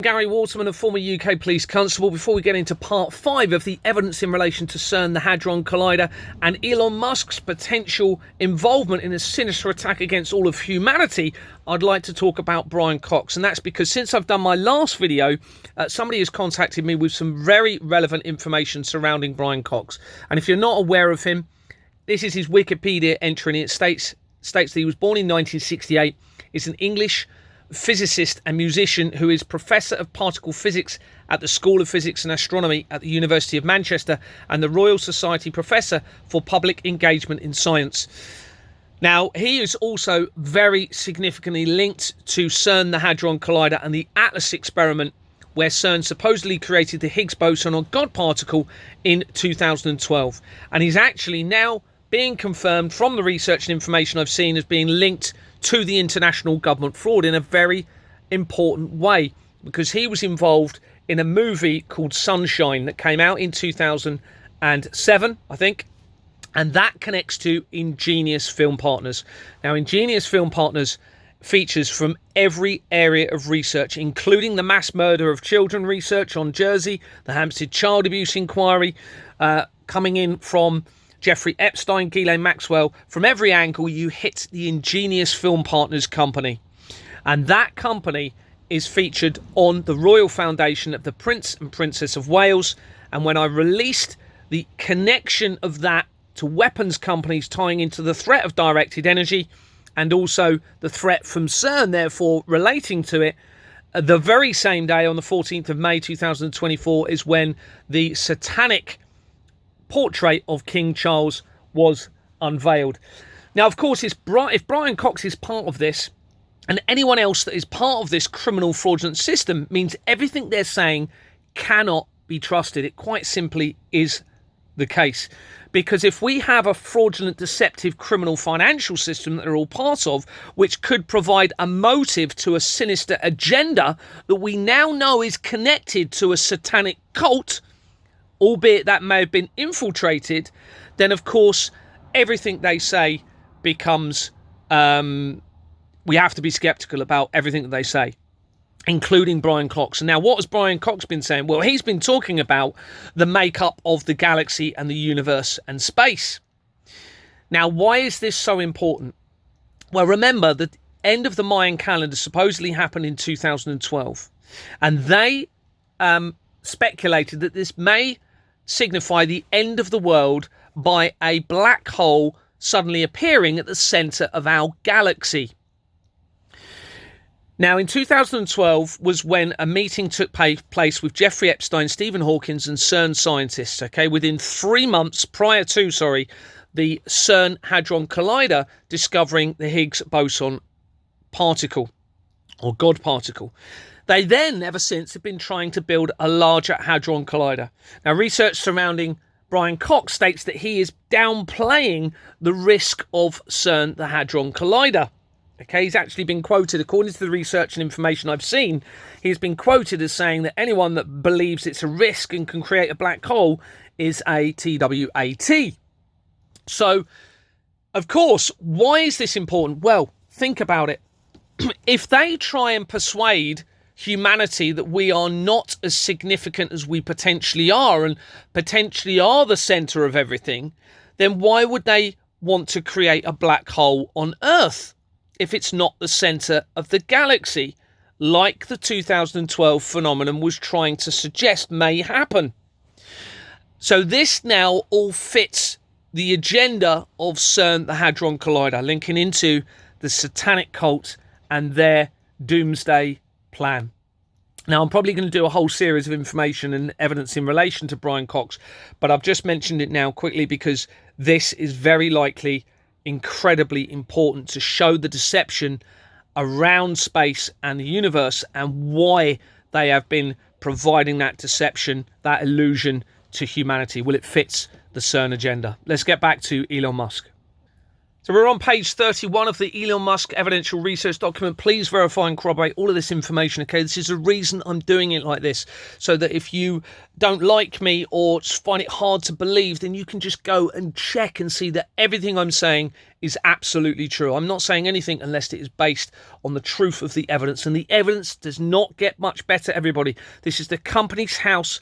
Gary Waterman, a former UK police constable. Before we get into part 5 of the evidence in relation to Cern, the Hadron Collider, and Elon Musk's potential involvement in a sinister attack against all of humanity, I'd like to talk about Brian Cox. And that's because since I've done my last video, somebody has contacted me with some very relevant information surrounding Brian Cox. And if you're not aware of him, this is his Wikipedia entry, and it states that he was born in 1968, is an English physicist and musician who is Professor of Particle Physics at the School of Physics and Astronomy at the University of Manchester and the Royal Society Professor for Public Engagement in Science. Now, he is also very significantly linked to Cern, the Hadron Collider, and the Atlas experiment, where Cern supposedly created the Higgs boson or God particle in 2012. And he's actually now being confirmed from the research and information I've seen as being linked to the international government fraud in a very important way, because he was involved in a movie called Sunshine that came out in 2007, I think, and that connects to Ingenious Film Partners. Now, Ingenious Film Partners features from every area of research, including the mass murder of children research on Jersey, the Hampstead Child Abuse Inquiry, coming in from Jeffrey Epstein, Ghislaine Maxwell. From every angle, you hit the Ingenious Film Partners company. And that company is featured on the Royal Foundation of the Prince and Princess of Wales. And when I released the connection of that to weapons companies tying into the threat of directed energy and also the threat from Cern, therefore relating to it, the very same day on the 14th of May 2024 is when the satanic portrait of King Charles was unveiled. Now, of course, if Brian Cox is part of this, and anyone else that is part of this criminal fraudulent system, means everything they're saying cannot be trusted. It quite simply is the case. Because if we have a fraudulent, deceptive, criminal financial system that they're all part of, which could provide a motive to a sinister agenda that we now know is connected to a satanic cult, albeit that may have been infiltrated, then of course everything they say becomes, we have to be skeptical about everything that they say, including Brian Cox. And now, what has Brian Cox been saying? Well, he's been talking about the makeup of the galaxy and the universe and space. Now, why is this so important? Well, remember, the end of the Mayan calendar supposedly happened in 2012, and they speculated that this may signify the end of the world by a black hole suddenly appearing at the center of our galaxy. Now, in 2012 was when a meeting took place with Jeffrey Epstein, Stephen Hawking, and Cern scientists, okay, within 3 months prior to, the Cern Hadron Collider discovering the Higgs boson particle, or God particle. They then, ever since, have been trying to build a larger Hadron Collider. Now, research surrounding Brian Cox states that he is downplaying the risk of Cern, the Hadron Collider. Okay, he's actually been quoted, according to the research and information I've seen, he's been quoted as saying that anyone that believes it's a risk and can create a black hole is a TWAT. So, of course, why is this important? Well, think about it. If they try and persuade humanity that we are not as significant as we potentially are and potentially are the center of everything, then why would they want to create a black hole on Earth if it's not the center of the galaxy, like the 2012 phenomenon was trying to suggest may happen? So this now all fits the agenda of Cern, the Hadron Collider, linking into the satanic cult and their doomsday plan. Now, I'm probably going to do a whole series of information and evidence in relation to Brian Cox, but I've just mentioned it now quickly because this is very likely incredibly important to show the deception around space and the universe and why they have been providing that deception, that illusion to humanity. Well, it fits the Cern agenda. Let's get back to Elon Musk. So we're on page 31 of the Elon Musk evidential research document. Please verify and corroborate all of this information, okay? This is the reason I'm doing it like this, so that if you don't like me or find it hard to believe, then you can just go and check and see that everything I'm saying is absolutely true. I'm not saying anything unless it is based on the truth of the evidence, and the evidence does not get much better, everybody. This is the Companies House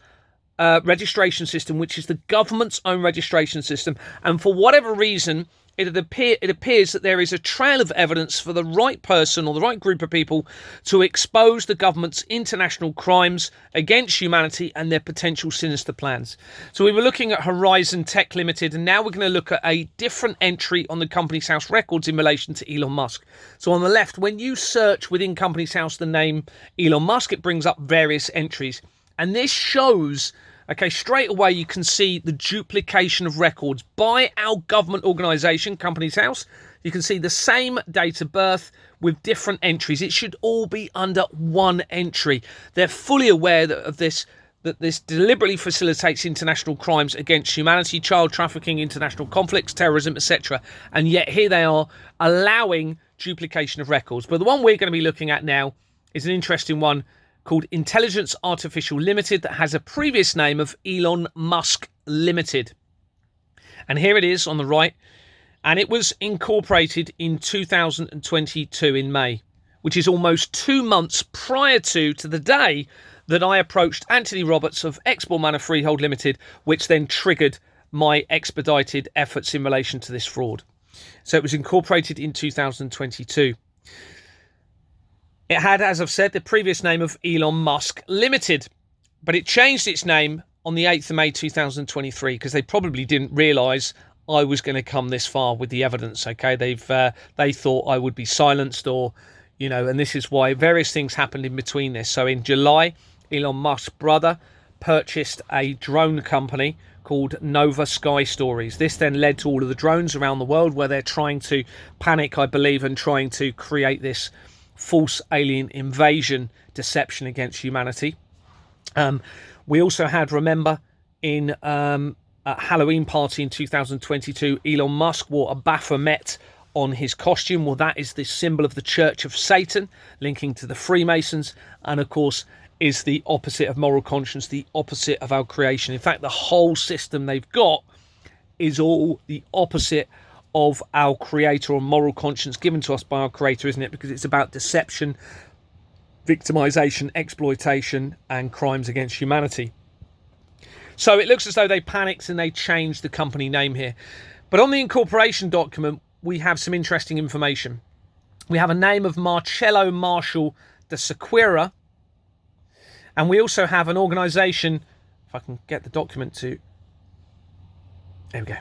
registration system, which is the government's own registration system, and for whatever reason, it appears that there is a trail of evidence for the right person or the right group of people to expose the government's international crimes against humanity and their potential sinister plans. So we were looking at Horizon Tech Limited, and now we're going to look at a different entry on the Companies House records in relation to Elon Musk. So on the left, when you search within Companies House the name Elon Musk, it brings up various entries. And this shows, okay, straight away you can see the duplication of records by our government organisation, Companies House. You can see the same date of birth with different entries. It should all be under one entry. They're fully aware of this, that this deliberately facilitates international crimes against humanity, child trafficking, international conflicts, terrorism, etc. And yet here they are allowing duplication of records. But the one we're going to be looking at now is an interesting one called Intelligence Artificial Limited, that has a previous name of Elon Musk Limited. And here it is on the right. And it was incorporated in 2022 in May, which is almost 2 months prior to the day that I approached Anthony Roberts of Export Manor Freehold Limited, which then triggered my expedited efforts in relation to this fraud. So it was incorporated in 2022. It had, as I've said, the previous name of Elon Musk Limited, but it changed its name on the 8th of May 2023 because they probably didn't realise I was going to come this far with the evidence. Okay, they thought I would be silenced, or and this is why various things happened in between this. So in July, Elon Musk's brother purchased a drone company called Nova Sky Stories. This then led to all of the drones around the world where they're trying to panic, I believe, and trying to create this false alien invasion deception against humanity. We also had, remember, in a Halloween party in 2022, Elon Musk wore a Baphomet on his costume. Well, that is the symbol of the Church of Satan, linking to the Freemasons, and of course is the opposite of moral conscience, the opposite of our creation. In fact, the whole system they've got is all the opposite of our creator or moral conscience given to us by our creator, isn't it? Because it's about deception, victimization, exploitation, and crimes against humanity. So it looks as though they panicked and they changed the company name here. But on the incorporation document, we have some interesting information. We have a name of Marcello Marshall de Sequeira, and we also have an organization, if I can get the document to, there we go.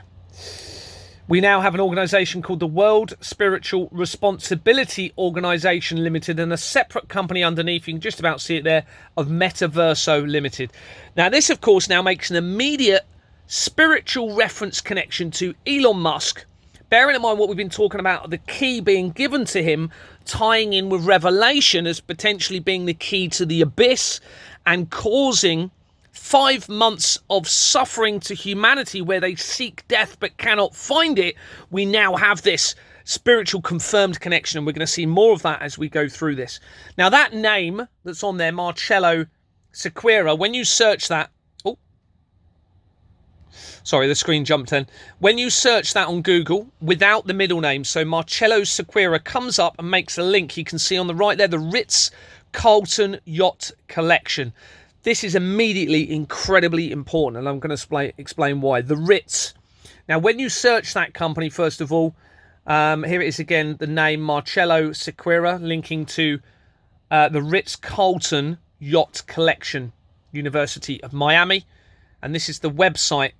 We now have an organisation called the World Spiritual Responsibility Organisation Limited, and a separate company underneath, you can just about see it there, of Metaverso Limited. Now this, of course, now makes an immediate spiritual reference connection to Elon Musk, bearing in mind what we've been talking about, the key being given to him, tying in with Revelation as potentially being the key to the abyss and causing 5 months of suffering to humanity where they seek death but cannot find it. We now have this spiritual confirmed connection, and we're going to see more of that as we go through this. Now that name that's on there, Marcello Sequeira, when you search that, sorry, the screen jumped in. When you search that on Google without the middle name, so Marcello Sequeira comes up and makes a link. You can see on the right there, the Ritz-Carlton Yacht Collection. This is immediately incredibly important, and I'm going to explain why. The Ritz. Now, when you search that company, first of all, here it is again, the name Marcello Sequeira, linking to the Ritz-Carlton Yacht Collection, University of Miami. And this is the website,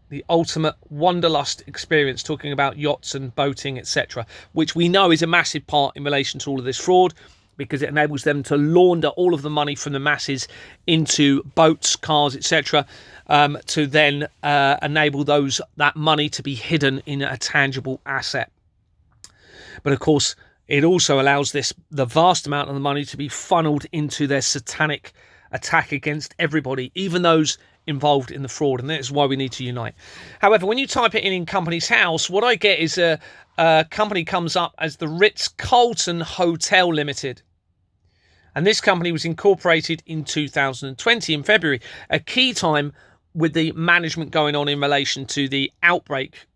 the ultimate wanderlust experience, talking about yachts and boating, etc., which we know is a massive part in relation to all of this fraud, because it enables them to launder all of the money from the masses into boats, cars, etc., to then enable that money to be hidden in a tangible asset. But of course, it also allows the vast amount of the money to be funneled into their satanic attack against everybody, even those involved in the fraud, and that's why we need to unite. However, when you type it in Companies House, what I get is a company comes up as the Ritz-Carlton Hotel Limited. And this company was incorporated in 2020 in February, a key time with the management going on in relation to the outbreak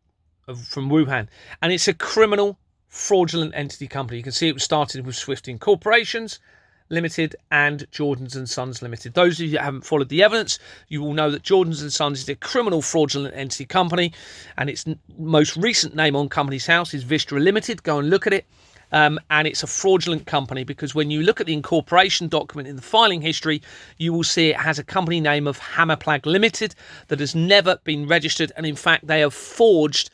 from Wuhan. And it's a criminal, fraudulent entity company. You can see it was started with Swift Incorporations Limited and Jordans & Sons Limited. Those of you that haven't followed the evidence, you will know that Jordans & Sons is a criminal, fraudulent entity company, and its most recent name on Companies House is Vistra Limited. Go and look at it. And it's a fraudulent company because when you look at the incorporation document in the filing history, you will see it has a company name of Hammerplag Limited that has never been registered. And in fact, they have forged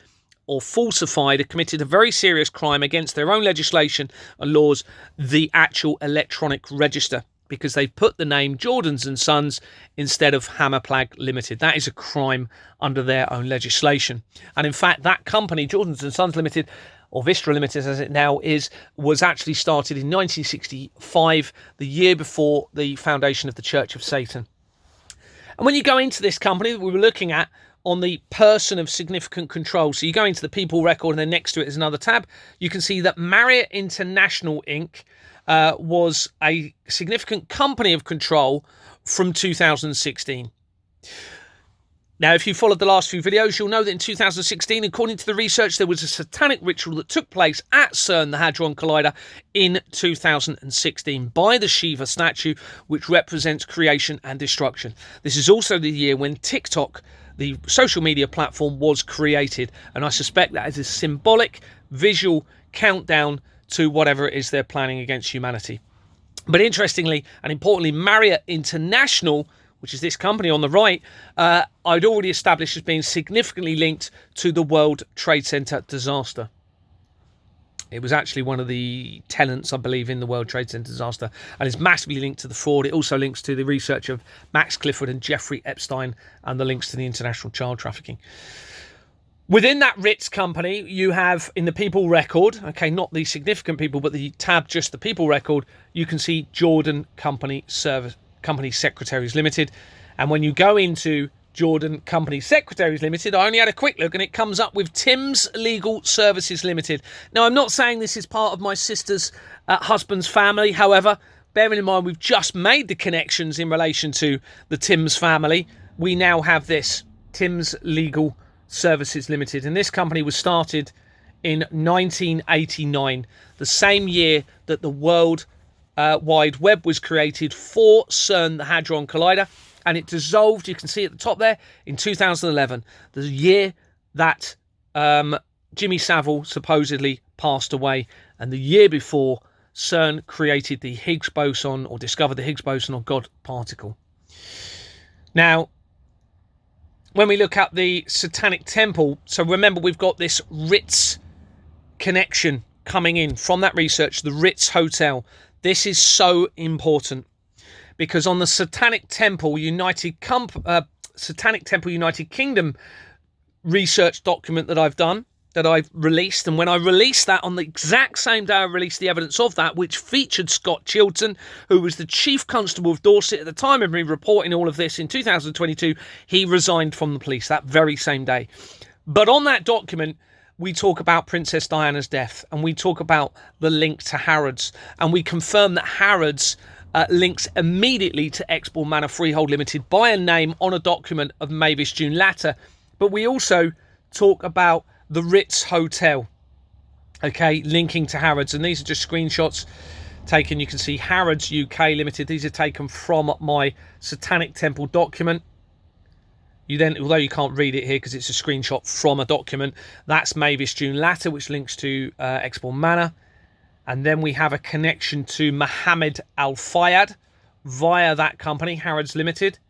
or falsified or committed a very serious crime against their own legislation and laws, the actual electronic register, because they've put the name Jordans & Sons instead of Hammerplag Limited. That is a crime under their own legislation. And in fact, that company, Jordans & Sons Limited, or Vistra Limited as it now is, was actually started in 1965, the year before the foundation of the Church of Satan. And when you go into this company that we were looking at on the person of significant control, so you go into the people record and then next to it is another tab, you can see that Marriott International Inc. Was a significant company of control from 2016. Now, if you followed the last few videos, you'll know that in 2016, according to the research, there was a satanic ritual that took place at Cern, the Hadron Collider, in 2016 by the Shiva statue, which represents creation and destruction. This is also the year when TikTok, the social media platform, was created, and I suspect that is a symbolic visual countdown to whatever it is they're planning against humanity. But interestingly and importantly, Marriott International, which is this company on the right, I'd already established as being significantly linked to the World Trade Center disaster. It was actually one of the tenants, I believe, in the World Trade Center disaster, and is massively linked to the fraud. It also links to the research of Max Clifford and Jeffrey Epstein, and the links to the international child trafficking. Within that Ritz company, you have in the people record, okay, not the significant people, but the tab just the people record, you can see Jordan Company Secretaries Limited. And when you go into Jordan Company Secretaries Limited, I only had a quick look and it comes up with Tim's Legal Services Limited. Now, I'm not saying this is part of my sister's husband's family. However, bearing in mind we've just made the connections in relation to the Tim's family, we now have this Tim's Legal Services Limited. And this company was started in 1989, the same year that the World Wide Web was created for Cern, the Hadron Collider, and it dissolved, you can see at the top there, in 2011, the year that Jimmy Savile supposedly passed away, and the year before Cern created the Higgs boson, or discovered the Higgs boson or God particle. Now, when we look at the Satanic Temple, so remember we've got this Ritz connection coming in from that research, the Ritz Hotel. This is so important because on the Satanic Temple United Kingdom research document that I've done, that I've released, and when I released that on the exact same day I released the evidence of that, which featured Scott Chilton, who was the Chief Constable of Dorset at the time of me reporting all of this in 2022, he resigned from the police that very same day. But on that document, we talk about Princess Diana's death, and we talk about the link to Harrods, and we confirm that Harrods links immediately to Exbourne Manor Freehold Limited by a name on a document of Mavis June Latter. But we also talk about the Ritz Hotel, okay, linking to Harrods, and these are just screenshots taken. You can see Harrods UK Limited. These are taken from my Satanic Temple document. You then, although you can't read it here because it's a screenshot from a document, that's Mavis June Latter, which links to Exbourne Manor. And then we have a connection to Mohammed Al Fayed via that company, Harrods Limited.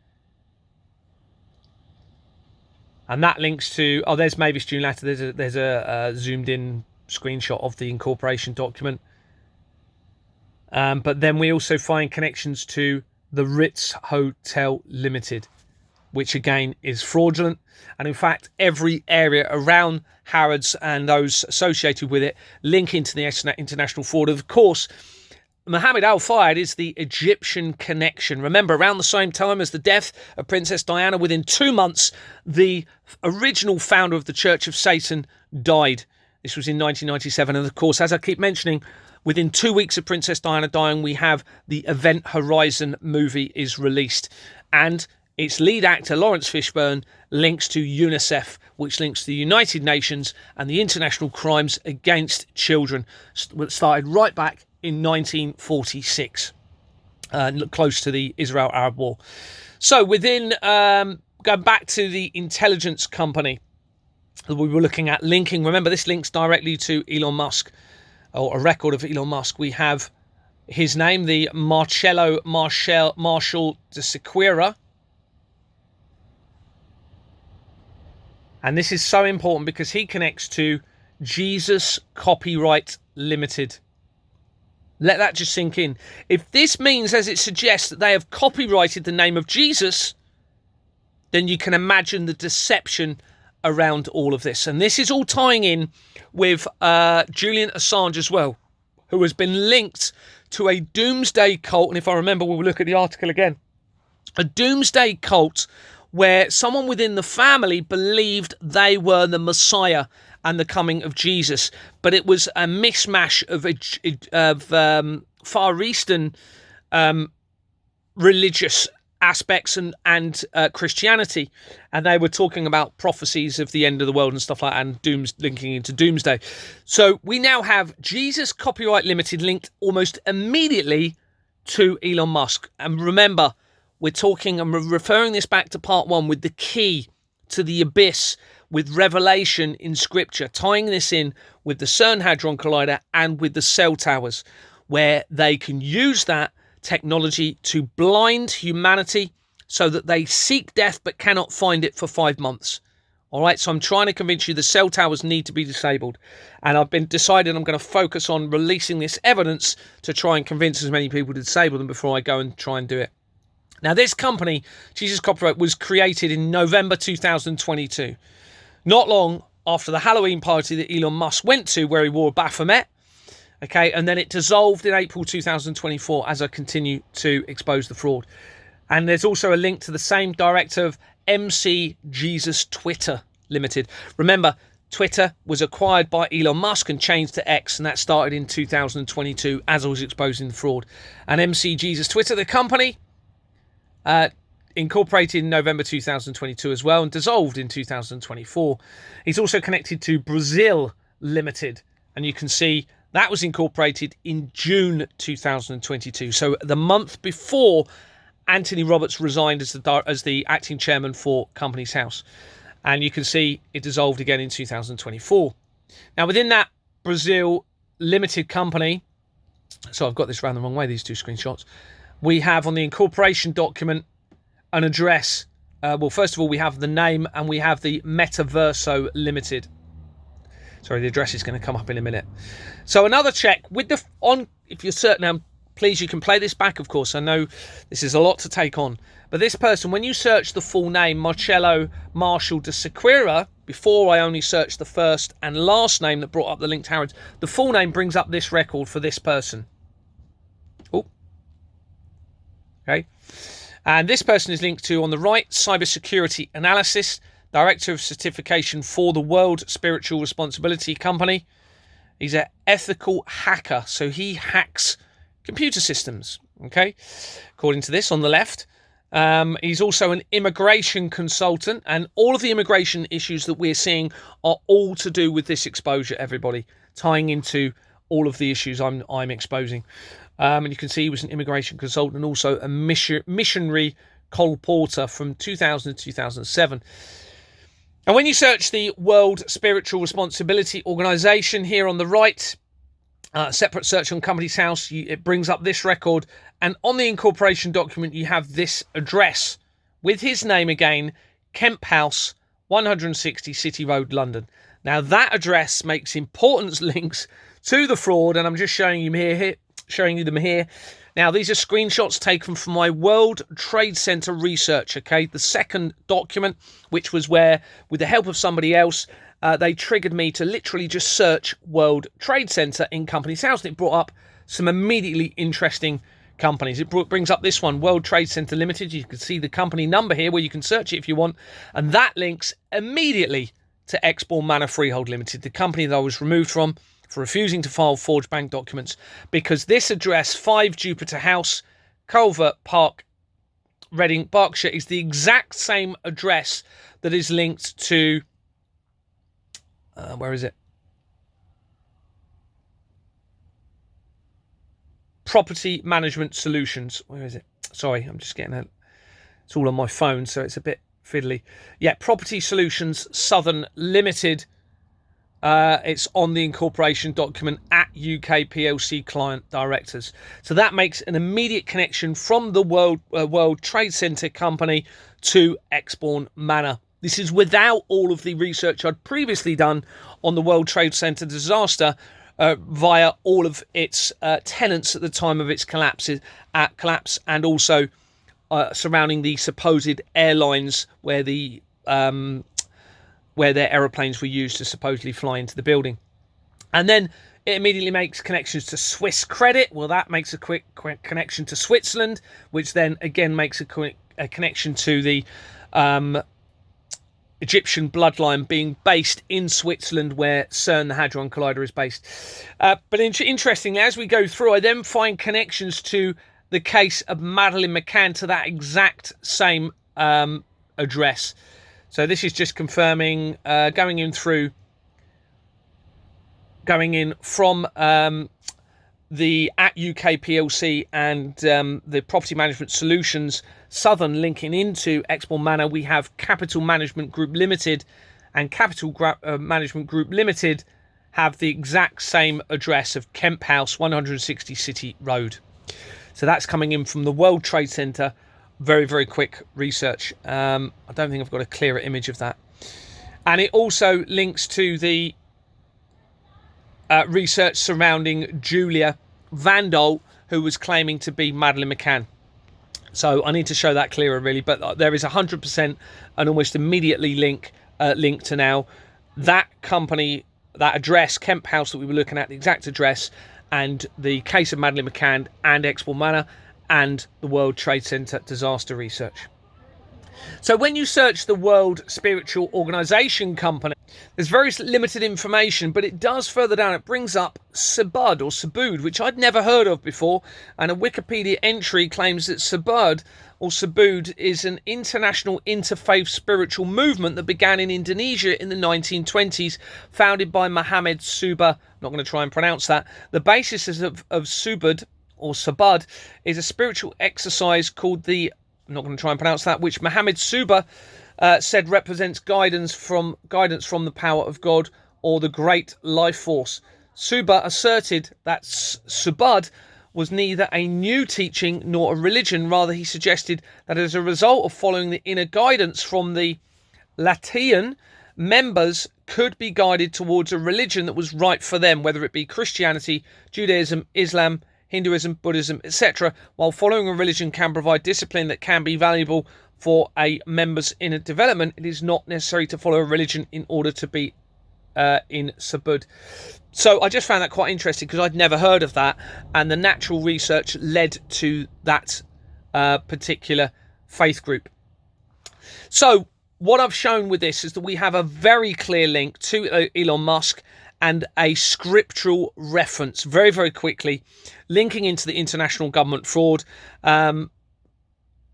And that links to, oh, there's Mavis June Latter. There's a zoomed in screenshot of the incorporation document. But then we also find connections to the Ritz Hotel Limited, which again is fraudulent. And in fact, every area around Harrods and those associated with it link into the international fraud. Of course, Mohammed Al-Fayed is the Egyptian connection. Remember, around the same time as the death of Princess Diana, within 2 months, the original founder of the Church of Satan died. This was in 1997. And of course, as I keep mentioning, within 2 weeks of Princess Diana dying, we have the Event Horizon movie is released. And its lead actor, Lawrence Fishburne, links to UNICEF, which links to the United Nations and the International Crimes Against Children, started right back in 1946, close to the Israel-Arab War. So within, going back to the intelligence company that we were looking at linking, remember this links directly to Elon Musk, or a record of Elon Musk. We have his name, the Marshall de Sequeira. And this is so important because he connects to Jesus Copyright Limited. Let that just sink in. If this means, as it suggests, that they have copyrighted the name of Jesus, then you can imagine the deception around all of this. And this is all tying in with Julian Assange as well, who has been linked to a doomsday cult. And if I remember, we'll look at the article again. A doomsday cult where someone within the family believed they were the Messiah and the coming of Jesus. But it was a mishmash of Far Eastern religious aspects and Christianity. And they were talking about prophecies of the end of the world and stuff like that, and linking into doomsday. So we now have Jesus Copyright Limited linked almost immediately to Elon Musk. And remember, we're talking and referring this back to part 1 with the key to the abyss, with revelation in scripture, tying this in with the Cern Hadron Collider and with the cell towers, where they can use that technology to blind humanity so that they seek death but cannot find it for 5 months. All right, so I'm trying to convince you the cell towers need to be disabled. And I've been decided I'm going to focus on releasing this evidence to try and convince as many people to disable them before I go and try and do it. Now, this company, Jesus Copyright, was created in November 2022, not long after the Halloween party that Elon Musk went to, where he wore a Baphomet. Okay, and then it dissolved in April 2024 as I continue to expose the fraud. And there's also a link to the same director of MC Jesus Twitter Limited. Remember, Twitter was acquired by Elon Musk and changed to X, and that started in 2022 as I was exposing the fraud. And MC Jesus Twitter, the company, incorporated in November 2022 as well and dissolved in 2024. He's also connected to Brazil Limited, and you can see that was incorporated in June 2022. So the month before Anthony Roberts resigned as the acting chairman for Companies House. And you can see it dissolved again in 2024. Now, within that Brazil Limited company, so I've got this round the wrong way, these two screenshots, we have on the incorporation document an address. Well, first of all, we have the name and we have the Metaverso Limited. Sorry, the address is going to come up in a minute. So another check with if you're certain, now please, you can play this back, of course. I know this is a lot to take on. But this person, when you search the full name, Marshall de Sequeira, before I only searched the first and last name that brought up the linked Harrods, the full name brings up this record for this person. Oh. Okay. And this person is linked to, on the right, Cybersecurity Analysis, Director of Certification for the World Spiritual Responsibility Company. He's an ethical hacker, so he hacks computer systems, okay? According to this on the left. He's also an immigration consultant, and all of the immigration issues that we're seeing are all to do with this exposure, everybody, tying into all of the issues I'm exposing. And you can see he was an immigration consultant and also a missionary colporteur from 2000 to 2007. And when you search the World Spiritual Responsibility Organization here on the right, separate search on Companies House, it brings up this record. And on the incorporation document, you have this address with his name again, Kemp House, 160 City Road, London. Now, that address makes important links to the fraud, and I'm just showing you them here. Now, these are screenshots taken from my World Trade Center research, okay? The second document, which was where, with the help of somebody else, they triggered me to literally just search World Trade Center in Companies House, and it brought up some immediately interesting companies. It brings up this one, World Trade Center Limited. You can see the company number here where you can search it if you want. And that links immediately to Exborn Manor Freehold Limited, the company that I was removed from for refusing to file forged bank documents, because this address, 5 Jupiter House, Culver Park, Reading, Berkshire, is the exact same address that is linked to, where is it? Property Management Solutions. Where is it? Sorry, I'm just getting it. It's all on my phone, so it's a bit fiddly. Yeah, Property Solutions Southern Limited. It's on the incorporation document at UK PLC client directors. So that makes an immediate connection from the World Trade Center company to Exborn Manor. This is without all of the research I'd previously done on the World Trade Center disaster via all of its tenants at the time of its collapse, and also surrounding the supposed airlines where their aeroplanes were used to supposedly fly into the building. And then it immediately makes connections to Swiss credit. Well, that makes a quick connection to Switzerland, which then again makes a connection to the Egyptian bloodline being based in Switzerland, where Cern, the Hadron Collider, is based. But interestingly, as we go through, I then find connections to the case of Madeleine McCann to that exact same address. So this is just confirming, going in from the at UK PLC and the Property Management Solutions Southern linking into Exborn Manor. We have Capital Management Group Limited, and Capital Management Group Limited have the exact same address of Kemp House, 160 City Road. So that's coming in from the World Trade Center. Very, very quick research. I don't think I've got a clearer image of that. And it also links to the research surrounding Julia Vandal, who was claiming to be Madeleine McCann. So I need to show that clearer, really. But there is 100% and almost immediately link to now that company, that address, Kemp House that we were looking at, the exact address, and the case of Madeleine McCann and Exborn Manor, and the World Trade Center disaster research. So when you search the World Spiritual Organization Company, there's very limited information, but it does further down. It brings up Subud or Subud, which I'd never heard of before. And a Wikipedia entry claims that Subud or Subud is an international interfaith spiritual movement that began in Indonesia in the 1920s, founded by Muhammad Suba. I'm not going to try and pronounce that. The basis of Subud or Subud is a spiritual exercise called the, I'm not going to try and pronounce that, which Muhammad Suba said represents guidance from the power of God or the great life force. Suba asserted that Subud was neither a new teaching nor a religion. Rather, he suggested that as a result of following the inner guidance from the Latian, members could be guided towards a religion that was right for them, whether it be Christianity, Judaism, Islam, Hinduism, Buddhism, etc. While following a religion can provide discipline that can be valuable for a member's inner development, it is not necessary to follow a religion in order to be in Subud. So I just found that quite interesting because I'd never heard of that, and the natural research led to that particular faith group. So what I've shown with this is that we have a very clear link to Elon Musk and a scriptural reference, very, very quickly, linking into the international government fraud.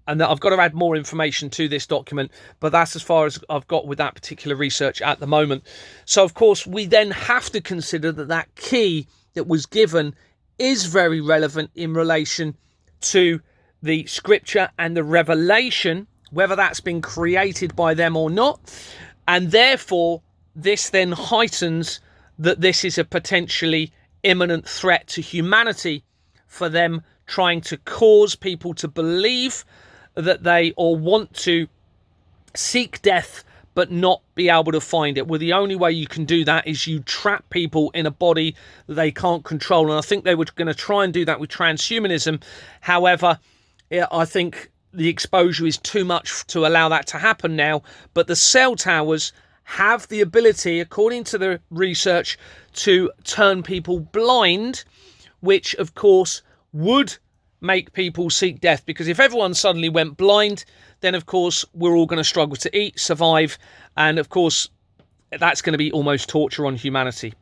And that I've got to add more information to this document, but that's as far as I've got with that particular research at the moment. So, of course, we then have to consider that that key that was given is very relevant in relation to the scripture and the revelation, whether that's been created by them or not. And therefore, this then heightens that this is a potentially imminent threat to humanity for them trying to cause people to believe that they or want to seek death but not be able to find it. Well, the only way you can do that is you trap people in a body that they can't control. And I think they were going to try and do that with transhumanism. However, I think the exposure is too much to allow that to happen now. But the cell towers have the ability, according to the research, to turn people blind which of course would make people seek death, because if everyone suddenly went blind, then of course we're all going to struggle to eat, survive, and of course that's going to be almost torture on humanity.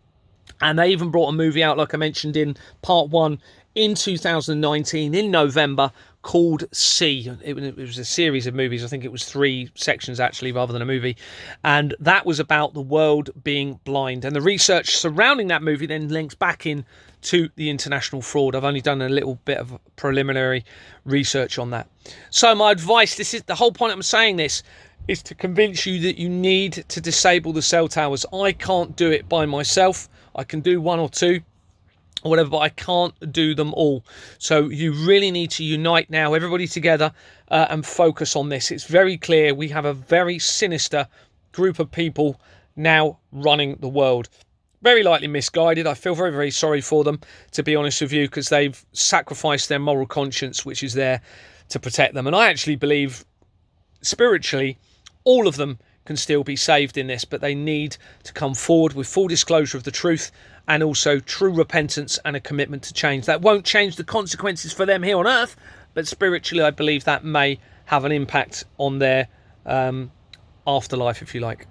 And they even brought a movie out, like I mentioned in part 1, in 2019 in November, called C. It was a series of movies. I think it was 3 sections actually, rather than a movie, and that was about the world being blind. And the research surrounding that movie then links back in to the international fraud. I've only done a little bit of preliminary research on that. So my advice, this is the whole point I'm saying this, is to convince you that you need to disable the cell towers. I can't do it by myself. I can do 1 or 2 or whatever, but I can't do them all. So you really need to unite now, everybody together, and focus on this. It's very clear we have a very sinister group of people now running the world. Very likely misguided. I feel very, very sorry for them, to be honest with you, because they've sacrificed their moral conscience, which is there to protect them. And I actually believe, spiritually, all of them can still be saved in this, but they need to come forward with full disclosure of the truth, and also true repentance and a commitment to change. That won't change the consequences for them here on earth, but spiritually I believe that may have an impact on their afterlife, if you like.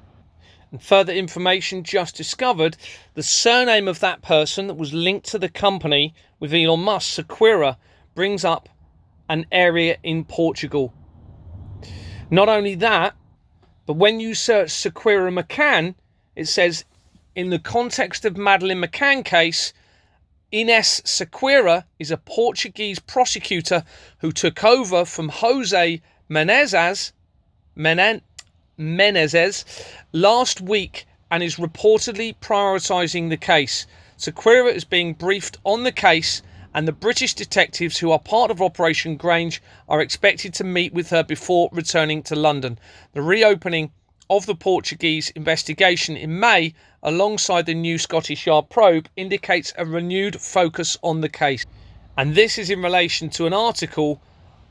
And further information just discovered, the surname of that person that was linked to the company with Elon Musk, Sequeira, brings up an area in Portugal. Not only that, but when you search Sequeira McCann, it says, in the context of Madeleine McCann case, Inês Sequeira is a Portuguese prosecutor who took over from Jose Menezes last week and is reportedly prioritising the case. Sequeira is being briefed on the case, and the British detectives who are part of Operation Grange are expected to meet with her before returning to London. The reopening of the Portuguese investigation in May, alongside the new Scottish Yard probe, indicates a renewed focus on the case. And this is in relation to an article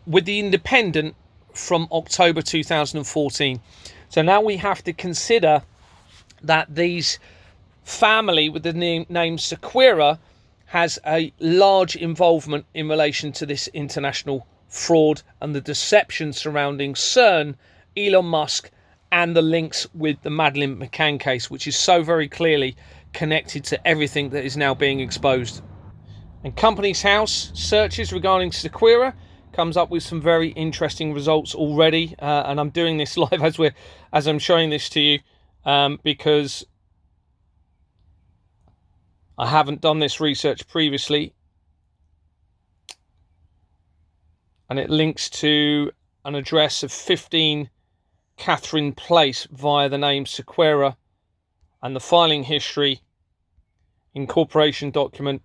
with The Independent from October 2014. So now we have to consider that these family with the name Sequeira has a large involvement in relation to this international fraud and the deception surrounding Cern, Elon Musk, and the links with the Madeleine McCann case, which is so very clearly connected to everything that is now being exposed. And Companies House searches regarding Sequeira comes up with some very interesting results already, and I'm doing this live as I'm showing this to you, because I haven't done this research previously, and it links to an address of 15 Catherine Place via the name Sequeira, and the filing history, incorporation document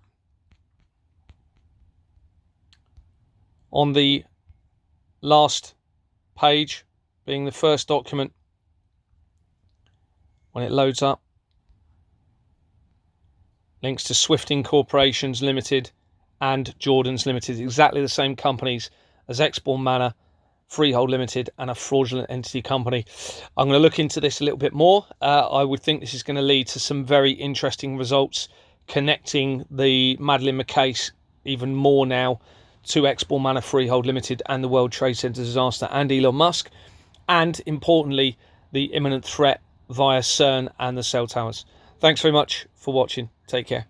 on the last page, being the first document when it loads up. Links to Swift Incorporations Limited and Jordan's Limited, exactly the same companies as Exborn Manor, Freehold Limited, and a fraudulent entity company. I'm going to look into this a little bit more. I would think this is going to lead to some very interesting results, connecting the Madeleine McCann even more now to Exborn Manor, Freehold Limited, and the World Trade Center disaster, and Elon Musk, and importantly, the imminent threat via Cern and the cell towers. Thanks very much for watching. Take care.